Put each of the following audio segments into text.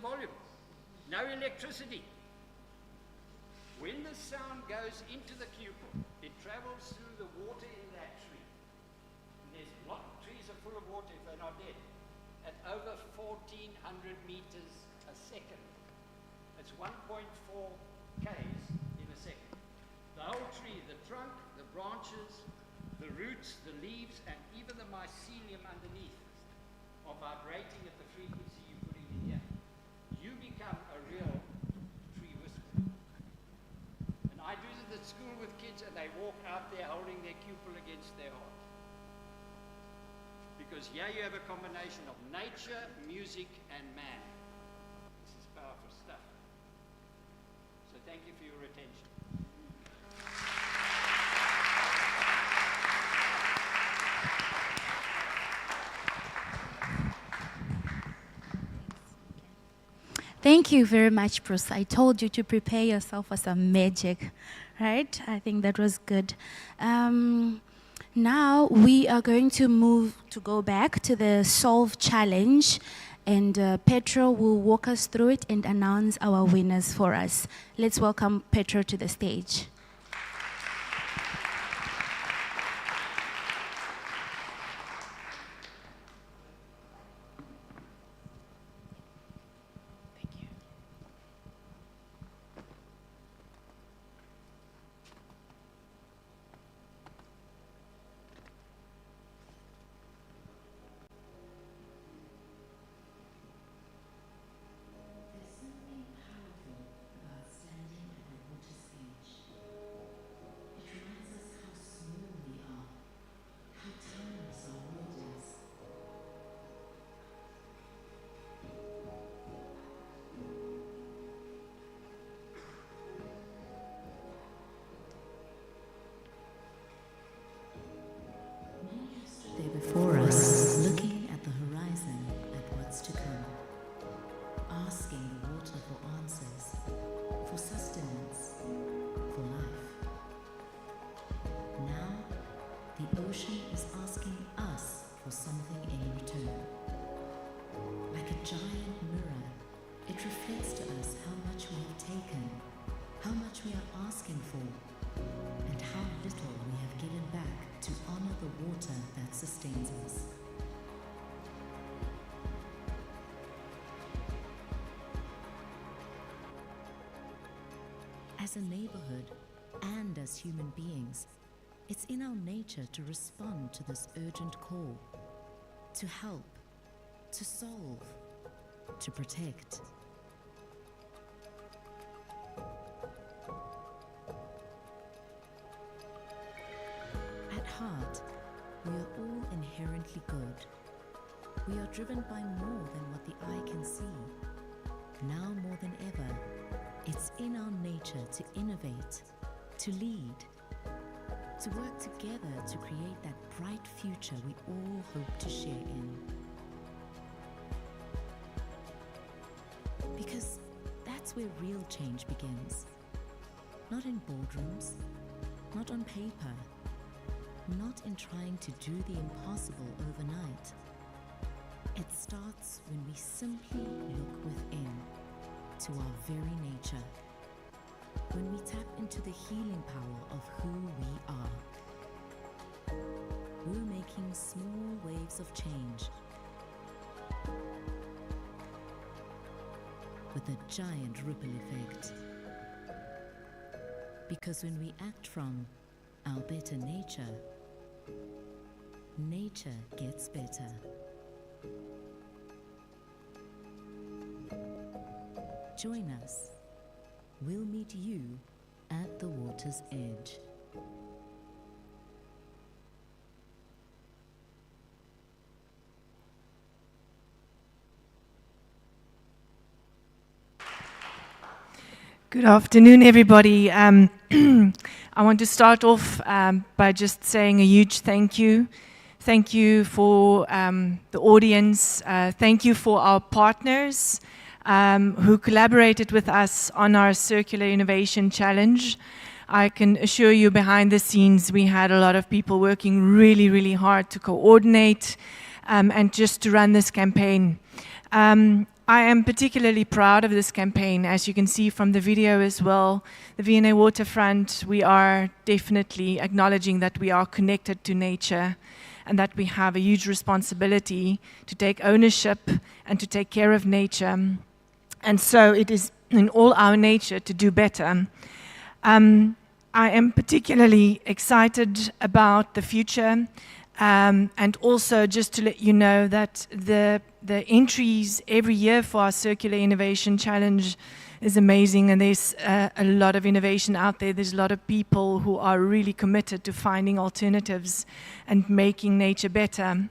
volume. No electricity. When the sound goes into the cupel, it travels through the water in that tree. And trees are full of water if they're not dead. At over 1,400 meters a second. It's 1.4 Ks in a second. The whole tree, the trunk, the branches, the roots, the leaves, and even the mycelium underneath are vibrating at the frequency you're putting in here. You become a real tree whisperer. And I do this at school with kids, and they walk out there holding their cupel against their heart. Because here you have a combination of nature, music, and man. This is powerful stuff. So thank you for your attention. Thank you very much, Bruce. I told you to prepare yourself for some magic, right? I think that was good. Now we are going to go back to the Solve Challenge, and Petro will walk us through it and announce our winners for us. Let's welcome Petro to the stage. Before us, looking at the horizon, at what's to come, asking the water for answers, for sustenance, for life. Now, the ocean is asking us for something in return. Like a giant mirror, it reflects to us how much we have taken, how much we are asking for, and how little we have given back to honor the water that sustains us. As a neighborhood and as human beings, it's in our nature to respond to this urgent call, to help, to solve, to protect. At heart, we are all inherently good. We are driven by more than what the eye can see. Now more than ever, it's in our nature to innovate, to lead, to work together to create that bright future we all hope to share in. Because that's where real change begins. Not in boardrooms, not on paper, not in trying to do the impossible overnight. It starts when we simply look within, to our very nature, when we tap into the healing power of who we are. We're making small waves of change with a giant ripple effect. Because when we act from our better nature, nature gets better. Join us. We'll meet you at the water's edge. Good afternoon, everybody. I want to start off by just saying a huge thank you. Thank you for the audience. Thank you for our partners who collaborated with us on our Circular Innovation Challenge. I can assure you behind the scenes we had a lot of people working really, really hard to coordinate and just to run this campaign. I am particularly proud of this campaign, as you can see from the video as well. The V&A Waterfront, we are definitely acknowledging that we are connected to nature and that we have a huge responsibility to take ownership and to take care of nature. And so it is in all our nature to do better. I am particularly excited about the future, and also just to let you know that the entries every year for our Circular Innovation Challenge is amazing, and there's a lot of innovation out there. There's a lot of people who are really committed to finding alternatives and making nature better.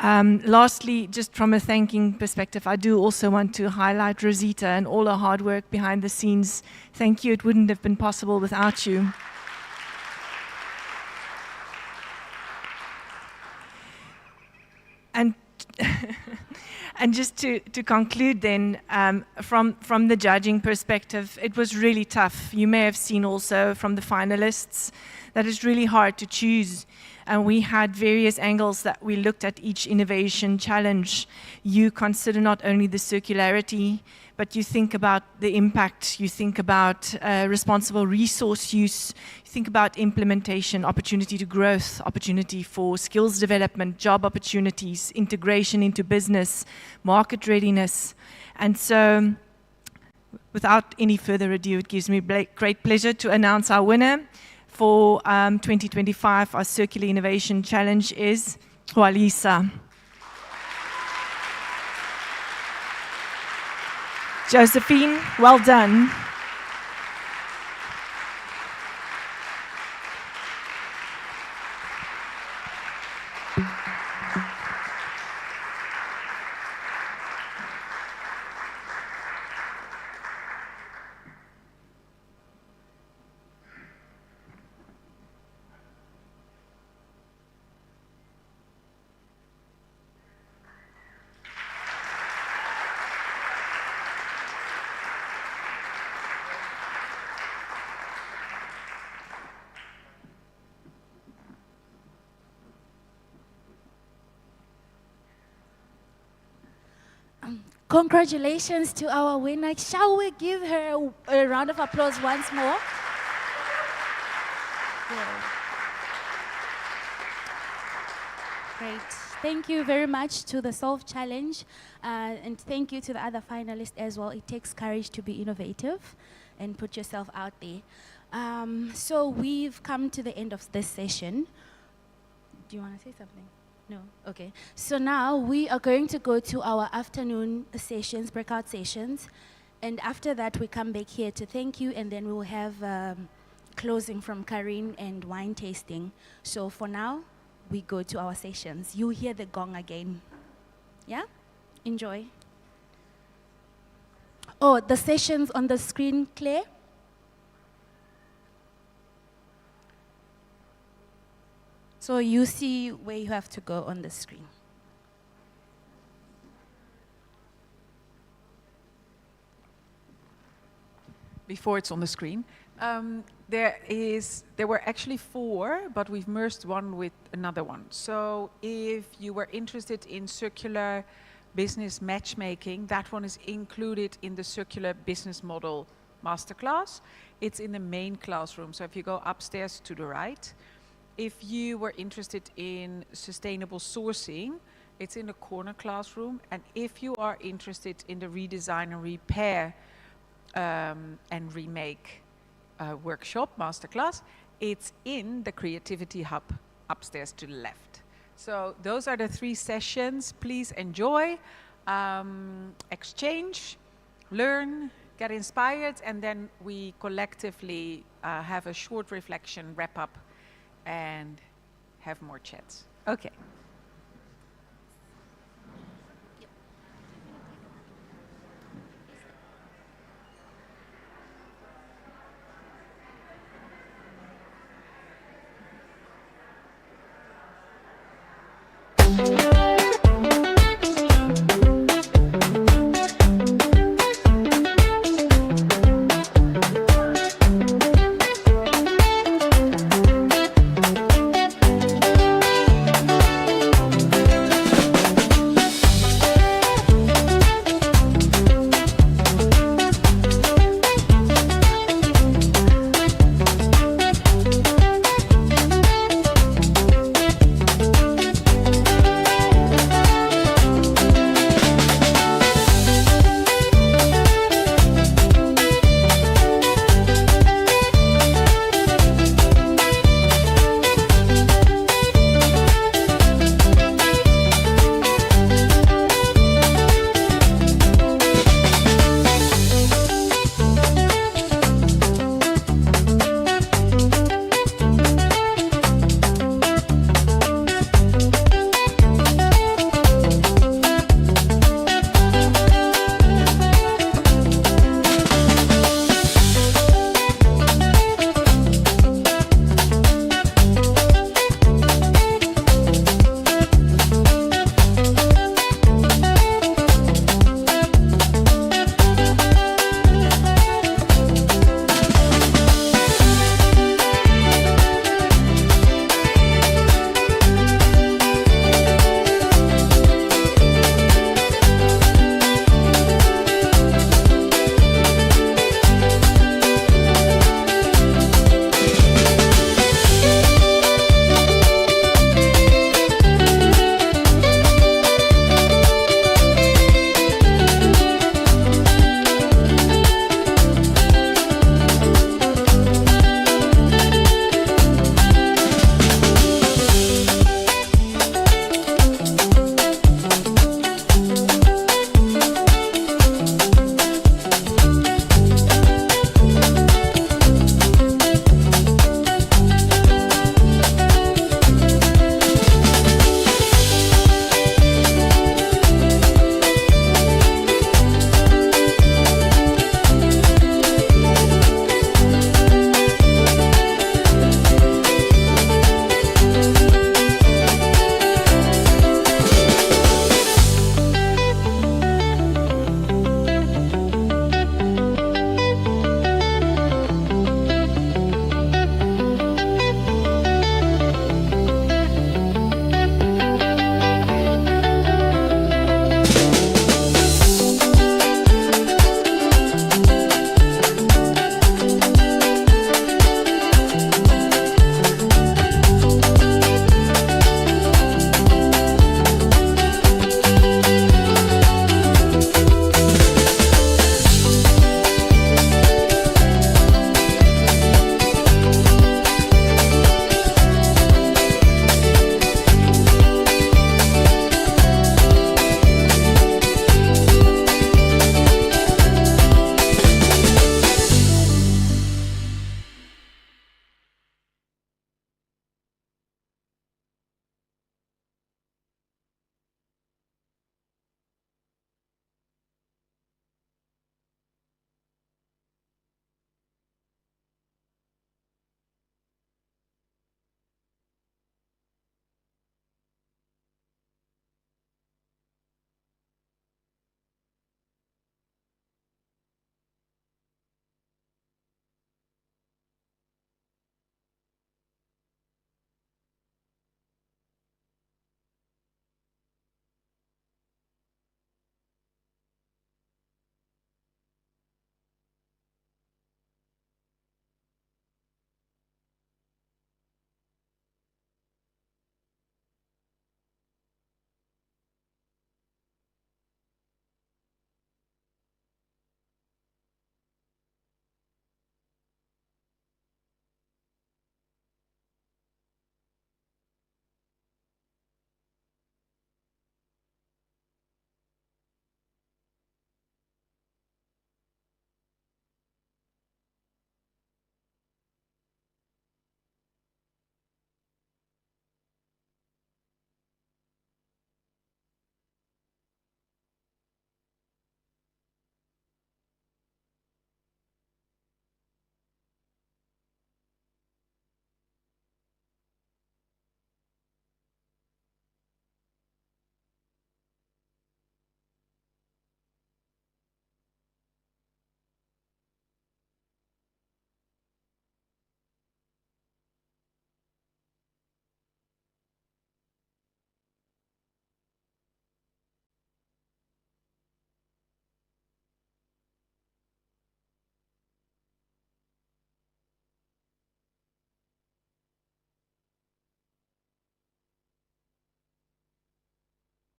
Lastly, just from a thanking perspective, I do also want to highlight Rosita and all her hard work behind the scenes. Thank you. It wouldn't have been possible without you. And and just to conclude then, from the judging perspective, it was really tough. You may have seen also from the finalists that it's really hard to choose. And we had various angles that we looked at each innovation challenge. You consider not only the circularity, but you think about the impact, you think about responsible resource use, you think about implementation, opportunity to growth, opportunity for skills development, job opportunities, integration into business, market readiness. And so, without any further ado, it gives me great pleasure to announce our winner for 2025, our Circular Innovation Challenge is Jualisa. Josephine, well done. Congratulations to our winner. Shall we give her a round of applause once more? Yeah. Great. Thank you very much to the Solve Challenge, and thank you to the other finalists as well. It takes courage to be innovative and put yourself out there. So we've come to the end of this session. Do you want to say something? No? Okay. So now we are going to go to our afternoon sessions, breakout sessions. And after that, we come back here to thank you, and then we'll have closing from Karine and wine tasting. So for now, we go to our sessions. You hear the gong again. Yeah? Enjoy. Oh, the sessions on the screen, Claire? So you see where you have to go on the screen. Before it's on the screen, there were actually 4, but we've merged one with another one. So if you were interested in circular business matchmaking, that one is included in the circular business model masterclass. It's in the main classroom. So if you go upstairs to the right. If you were interested in sustainable sourcing, it's in the corner classroom. And if you are interested in the redesign and repair and remake workshop, masterclass, it's in the Creativity Hub upstairs to the left. So those are the 3 sessions. Please enjoy, exchange, learn, get inspired, and then we collectively have a short reflection, wrap up, and have more chats. Okay.